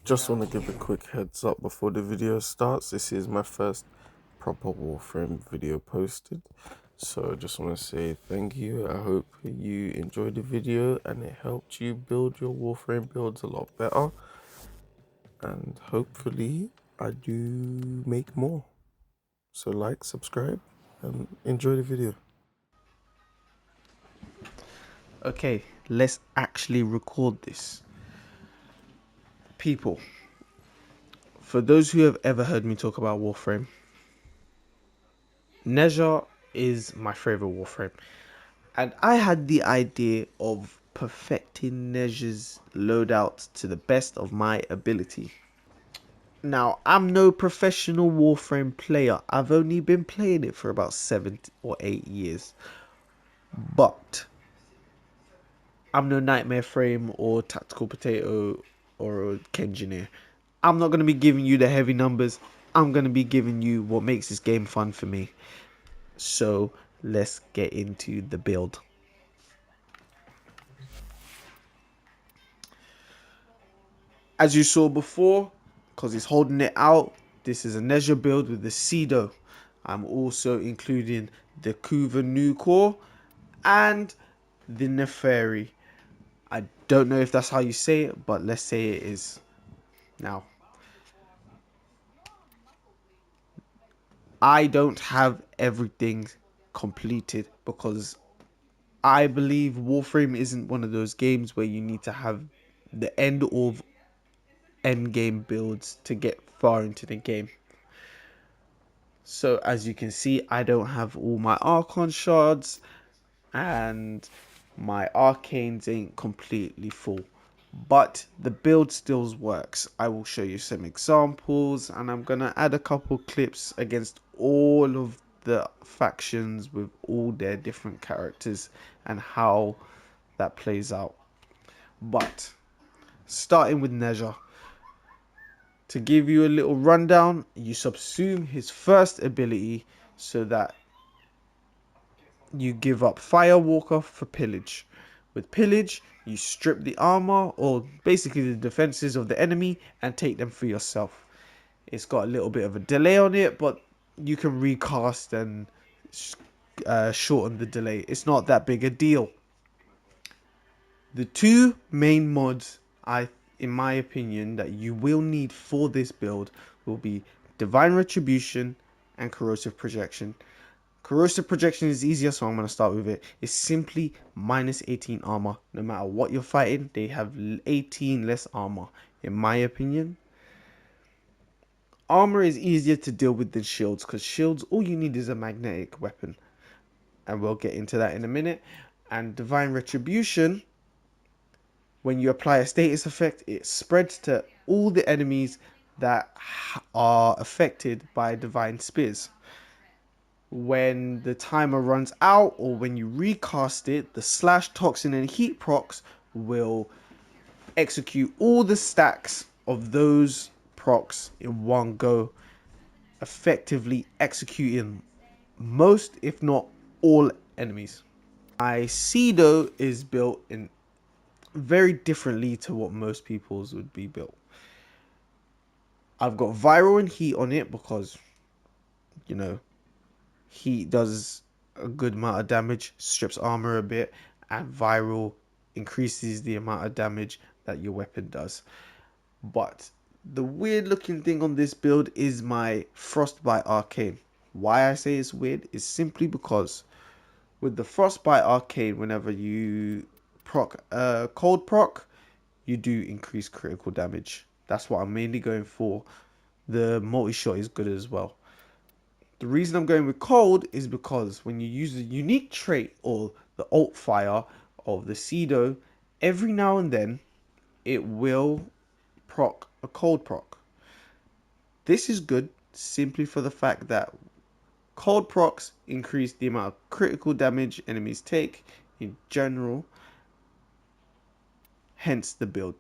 Just want to give a quick heads up before the video starts. This is my first proper Warframe video posted. So I just want to say thank you. I hope you enjoyed the video and it helped you build your Warframe builds a lot better. And hopefully I do make more. So like, subscribe, and enjoy the video. Okay, let's actually record this. People, for those who have ever heard me talk about Warframe, Nezha is my favorite Warframe. And I had the idea of perfecting Nezha's loadout to the best of my ability. Now, I'm no professional Warframe player. I've only been playing it for about 7 or 8 years. But I'm no Nightmare Frame or Tactical Potato or Kengineer. I'm not going to be giving you the heavy numbers. I'm going to be giving you what makes this game fun for me. So let's get into the build. As you saw before, because he's holding it out, this is a Nezha build with the Cedo. I'm also including the Kuva new core and the Neferi. I don't know if that's how you say it, but let's say it is. Now, I don't have everything completed because I believe Warframe isn't one of those games where you need to have the end of end game builds to get far into the game. So as you can see, I don't have all my Archon shards and my Arcanes ain't completely full. But the build still works. I will show you some examples and I'm going to add a couple clips against all of the factions with all their different characters and how that plays out. But starting with Nezha. To give you a little rundown, you subsume his first ability so that you give up Firewalker for Pillage. With Pillage, you strip the armor or basically the defenses of the enemy and take them for yourself. It's got a little bit of a delay on it, but you can recast and shorten the delay. It's not that big a deal. The two main mods, in my opinion, that you will need for this build will be Divine Retribution and Corrosive Projection. Corrosive Projection is easier, so I'm going to start with it. It's simply minus 18 armor. No matter what you're fighting, they have 18 less armor, in my opinion. Armor is easier to deal with than shields, because shields, all you need is a magnetic weapon. And we'll get into that in a minute. And Divine Retribution, when you apply a status effect, it spreads to all the enemies that are affected by Divine Spears. When the timer runs out or when you recast it, the slash, toxin and heat procs will execute all the stacks of those procs in one go, effectively executing most, if not all, enemies. My Cedo is built in very differently to what most people's would be built. I've got viral and heat on it because, you know, heat does a good amount of damage, strips armor a bit, and viral increases the amount of damage that your weapon does. But the weird looking thing on this build is my Frostbite Arcane. Why I say it's weird is simply because with the Frostbite Arcane, whenever you proc cold proc, you do increase critical damage. That's what I'm mainly going for. The multi-shot is good as well. The reason I'm going with cold is because when you use the unique trait or the alt fire of the Cedo, every now and then it will proc a cold proc. This is good simply for the fact that cold procs increase the amount of critical damage enemies take in general, hence the build.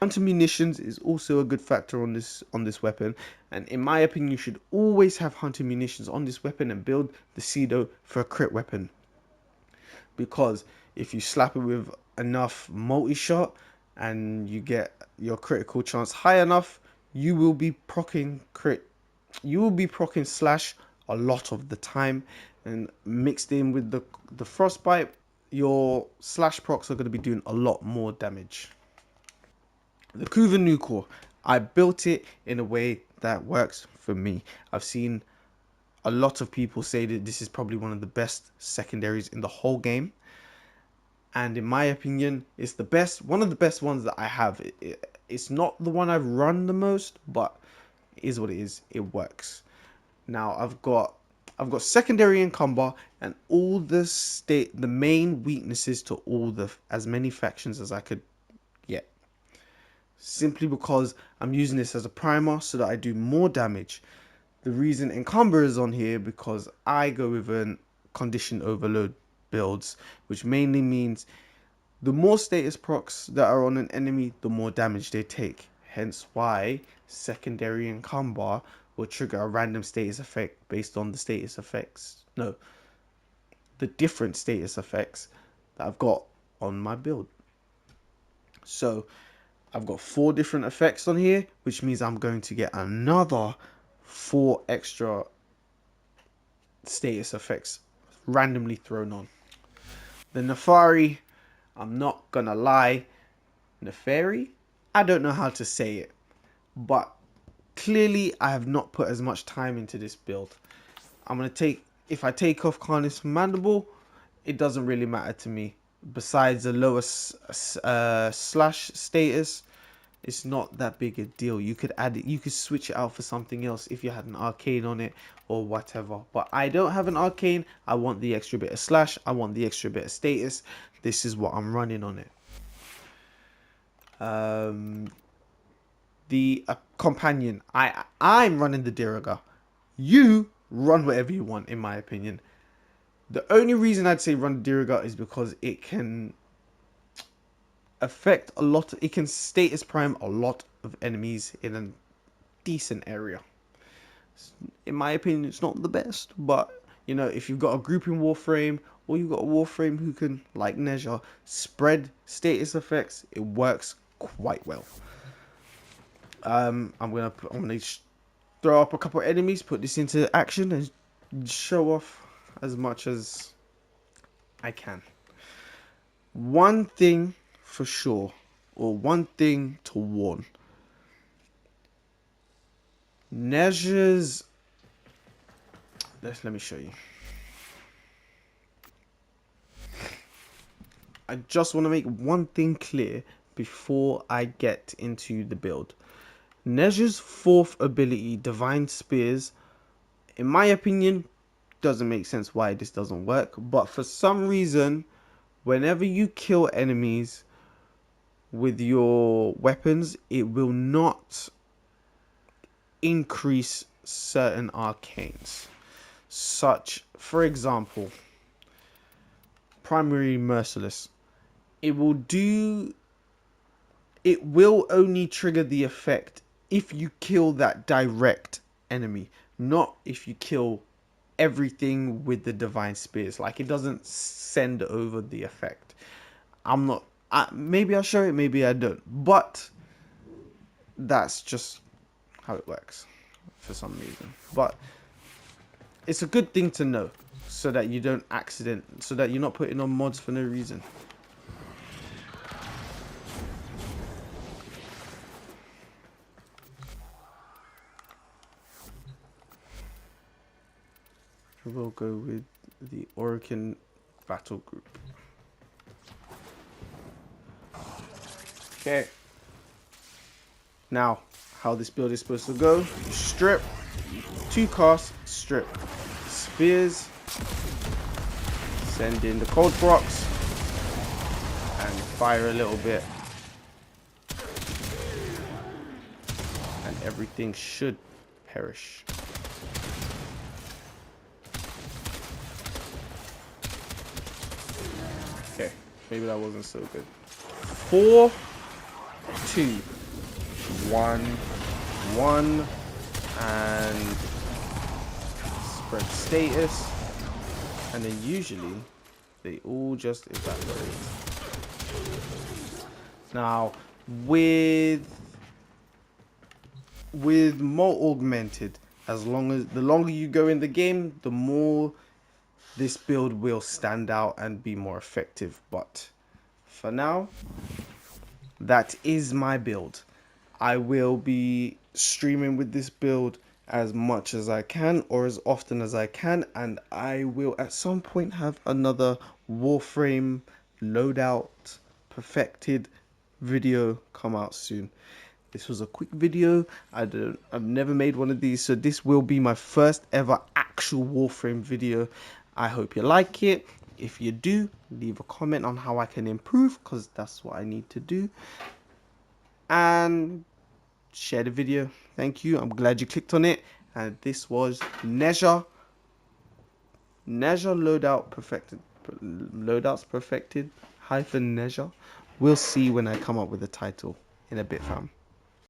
Hunter munitions is also a good factor on this weapon, and in my opinion you should always have hunter munitions on this weapon and build the Cedo for a crit weapon, because if you slap it with enough multi-shot and you get your critical chance high enough, you will be proccing slash a lot of the time, and mixed in with the frostbite, your slash procs are going to be doing a lot more damage. The Kuva Nucor, I built it in a way that works for me. I've seen a lot of people say that this is probably one of the best secondaries in the whole game, and in my opinion, it's one of the best ones that I have. It's not the one I've run the most, but it is what it is. It works. Now I've got secondary encumber and all the main weaknesses to as many factions as I could get. Simply because I'm using this as a primer so that I do more damage. The reason encumber is on here because I go with an condition overload builds, which mainly means the more status procs that are on an enemy, the more damage they take. Hence why secondary encumber will trigger a random status effect based on the status effects. No, the different status effects that I've got on my build. So I've got 4 different effects on here, which means I'm going to get another 4 extra status effects randomly thrown on. The Nefari, I'm not gonna lie, Nefari? I don't know how to say it, but clearly I have not put as much time into this build. If I take off Carnage Mandible, it doesn't really matter to me. Besides the lowest slash status, it's not that big a deal. You could add it, you could switch it out for something else if you had an arcane on it or whatever. But I don't have an arcane. I want the extra bit of slash. I want the extra bit of status. This is what I'm running on it. The companion, I'm running the Diriga. You run whatever you want, in my opinion. The only reason I'd say run Diriga is because it can affect a lot. It can status prime a lot of enemies in a decent area. In my opinion, it's not the best, but you know, if you've got a grouping warframe or you've got a warframe who can, like Nezha, spread status effects, it works quite well. I'm gonna throw up a couple of enemies, put this into action, and show off as much as I can. One thing for sure, or one thing to warn. Nezha's... Let me show you. I just want to make one thing clear before I get into the build. Nezha's 4th ability, Divine Spears, in my opinion, doesn't make sense why this doesn't work. But for some reason, whenever you kill enemies with your weapons, it will not increase certain arcanes. Such, for example, Primary Merciless. It will only trigger the effect if you kill that direct enemy, not if you kill everything with the Divine Spears. Like, it doesn't send over the effect. Maybe I'll show it, maybe I don't, but that's just how it works for some reason. But it's a good thing to know so that you don't so that you're not putting on mods for no reason. We'll go with the Orokin Battle Group. Okay. Now, how this build is supposed to go: strip, 2 casts, strip, spears, send in the cold procs, and fire a little bit, and everything should perish. Okay, maybe that wasn't so good. 4, 2, 1, 1, and spread status, and then usually they all just evaporate. Now, with more augmented. As long as the longer you go in the game, the more this build will stand out and be more effective. But for now, that is my build. I will be streaming with this build as much as I can or as often as I can, and I will at some point have another Warframe loadout perfected video come out soon. This was a quick video. I've never made one of these, so this will be my first ever actual Warframe video. I hope you like it. If you do, leave a comment on how I can improve, because that's what I need to do. And share the video. Thank you. I'm glad you clicked on it. And this was Nezha Loadout Perfected. Loadouts Perfected hyphen Nezha. We'll see when I come up with the title in a bit, fam.